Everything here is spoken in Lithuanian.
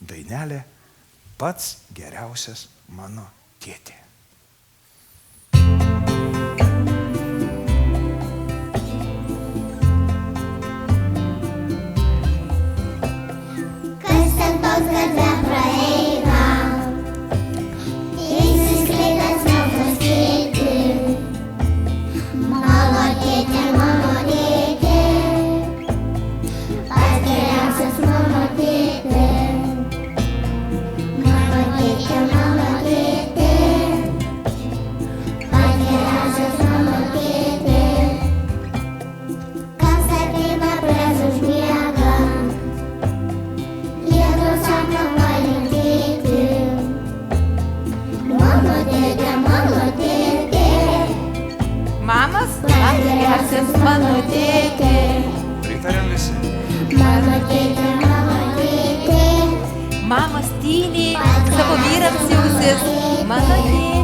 dainelė Pats geriausias mano tėtė. Kas ten toks gatve praeina, išsiskleidęs nepastyti. Mano tėtė, pats geriausias mano tėtė. Mano tėtė, pats geriausias mano tėtė. Kas ateina prieš užmiegą, lietus sapną palinkėti. Mano tėtė, Mamas, pats geriausias mano tėtė. Pritarėm visi? mano tėtė. Mamos tyliai savo vyrams jausis. Mano tėtė.